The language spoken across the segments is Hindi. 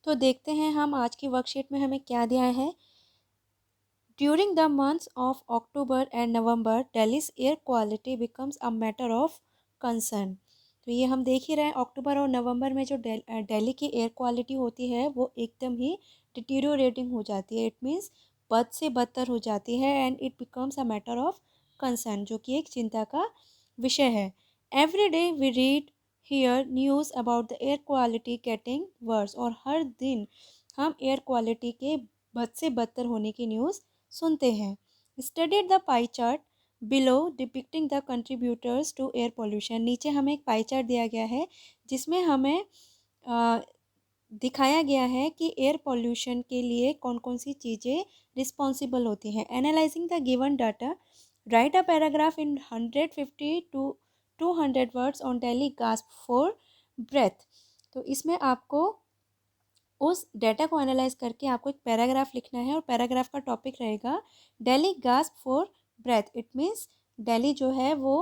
तो देखते हैं हम आज की वर्कशीट में हमें क्या दिया है। During the months of October and November Delhi's air quality becomes a matter of concern. तो ये हम देख ही रहे हैं, अक्टूबर और नवंबर में जो दिल्ली की एयर क्वालिटी होती है वो एकदम ही डिटीरियोरेटिंग हो जाती है। इट मीन्स बद से बदतर हो जाती है and it becomes a matter of concern, जो कि एक चिंता का विषय है। Every day we read here news about the air quality getting worse, और हर दिन हम एयर क्वालिटी के बद से बदतर होने की न्यूज़ सुनते हैं। Studied the pie chart below depicting the contributors to air pollution. नीचे हमें एक पाई चार्ट दिया गया है जिसमें हमें दिखाया गया है कि एयर पोल्यूशन के लिए कौन कौन सी चीज़ें रिस्पॉन्सिबल होती हैं। Analysing the given data, write a paragraph in 150 to 200 words on Delhi gasp for breath. तो इसमें आपको उस डेटा को एनालाइज करके आपको एक पैराग्राफ लिखना है और पैराग्राफ का टॉपिक रहेगा Delhi gasp for breath. It means Delhi जो है वो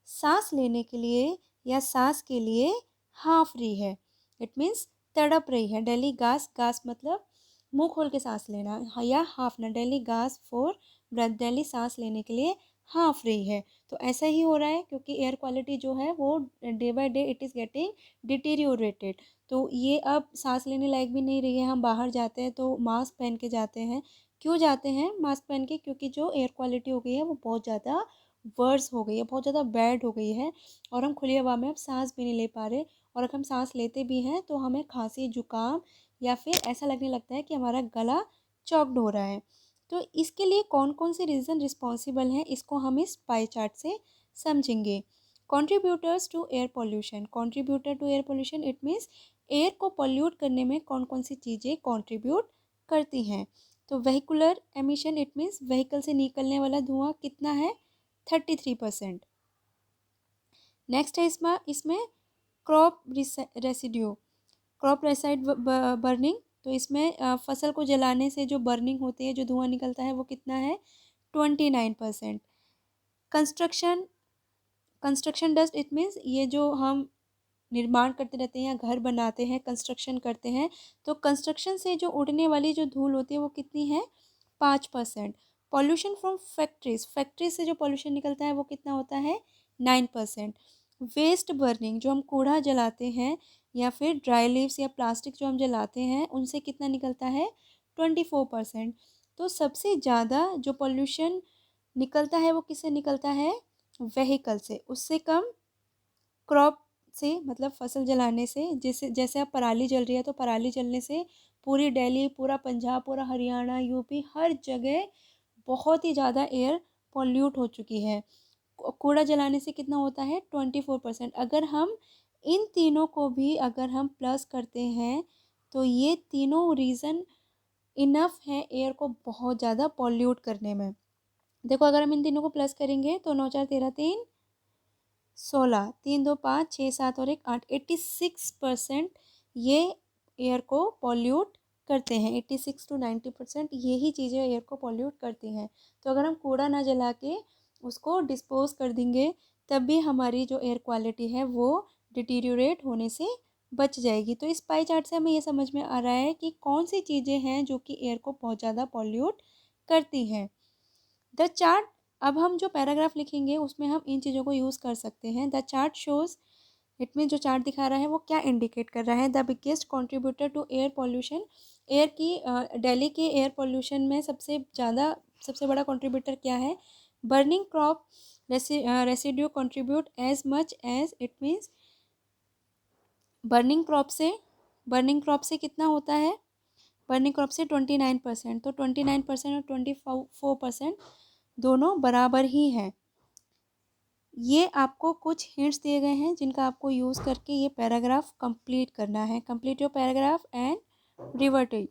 सांस लेने के लिए या सांस के लिए हाफ रही है। इट मीन्स तड़प रही है। दिल्ली गास्प मतलब मुंह खोल के सांस लेना, या हाफ ना, Delhi gasp for breath, Delhi सांस लेने के लिए हाफ रही है। तो ऐसा ही हो रहा है क्योंकि एयर क्वालिटी जो है वो day by day it is getting deteriorated. तो ये अब सांस लेने लायक भी नहीं रही है। हम बाहर जाते हैं तो मास्क पहन के जाते हैं। क्यों जाते हैं मास्क पहन के? क्योंकि जो एयर क्वालिटी हो गई है वो बहुत ज़्यादा वर्स हो गई है, बहुत ज़्यादा बैड हो गई है, और हम खुली हवा में अब सांस भी नहीं ले पा रहे। और अगर हम सांस लेते भी हैं तो हमें खांसी, जुकाम, या फिर ऐसा लगने लगता है कि हमारा गला चॉक्ड हो रहा है। तो इसके लिए कौन कौन से रीज़न रिस्पॉन्सिबल हैं, इसको हम इस पाई चार्ट से समझेंगे। Contributors to air pollution, contributor to air pollution it means air को पोल्यूट करने में कौन कौन सी चीज़ें कंट्रीब्यूट करती हैं। तो vehicular emission it means vehicle से निकलने वाला धुआं कितना है? 33%। नेक्स्ट है इसमें क्रॉप रेसिड्यू, क्रॉप रेसाइड बर्निंग। तो इसमें फसल को जलाने से जो बर्निंग होती है, जो धुआं निकलता है, वो कितना है? 29%। Construction construction dust it means ये जो हम निर्माण करते रहते हैं या घर बनाते हैं, कंस्ट्रक्शन करते हैं, तो कंस्ट्रक्शन से जो उड़ने वाली जो धूल होती है वो कितनी है? 5%। पॉल्यूशन फ्रॉम फैक्ट्रीज, फैक्ट्री से जो पॉल्यूशन निकलता है वो कितना होता है? 9%। वेस्ट बर्निंग, जो हम कूड़ा जलाते हैं या फिर ड्राई लीव्स या प्लास्टिक जो हम जलाते हैं, उनसे कितना निकलता है? 24%। तो सबसे ज़्यादा जो पॉल्यूशन निकलता है वो किससे निकलता है? व्हीकल से। उससे कम क्रॉप से, मतलब फसल जलाने से। जैसे जैसे अब पराली जल रही है तो पराली जलने से पूरी दिल्ली, पूरा पंजाब, पूरा हरियाणा, यूपी, हर जगह बहुत ही ज़्यादा एयर पॉल्यूट हो चुकी है। कूड़ा जलाने से कितना होता है? 24%। अगर हम इन तीनों को भी अगर हम प्लस करते हैं तो ये तीनों रीज़न इनफ है एयर को बहुत ज़्यादा पॉल्यूट करने में। देखो, अगर हम इन तीनों को प्लस करेंगे तो 9 4 13 3 16, 3 2 5 6 7 और 1 8, 86% ये एयर को पॉल्यूट करते हैं। 86 to 90% यही चीज़ें एयर को पॉल्यूट करती हैं। तो अगर हम कूड़ा ना जला के उसको डिस्पोज कर देंगे तब भी हमारी जो एयर क्वालिटी है वो डिटीरियोरेट होने से बच जाएगी। तो इस पाई चार्ट से हमें ये समझ में आ रहा है कि कौन सी चीज़ें हैं जो कि एयर को बहुत ज़्यादा पॉल्यूट करती हैं। द चार्ट, अब हम जो पैराग्राफ लिखेंगे उसमें हम इन चीज़ों को यूज़ कर सकते हैं। The chart shows, it mean जो चार्ट दिखा रहा है वो क्या इंडिकेट कर रहा है? The biggest contributor to air pollution, air की दिल्ली के एयर पॉल्यूशन में सबसे बड़ा कंट्रीब्यूटर क्या है? Burning crop residue contribute as much as, it means burning crop से कितना होता है? बर्निंग क्रॉप से 29%। तो 29% और 24% दोनों बराबर ही हैं। ये आपको कुछ हिंट्स दिए गए हैं जिनका आपको यूज़ करके ये पैराग्राफ कंप्लीट करना है। Complete your paragraph and revert it.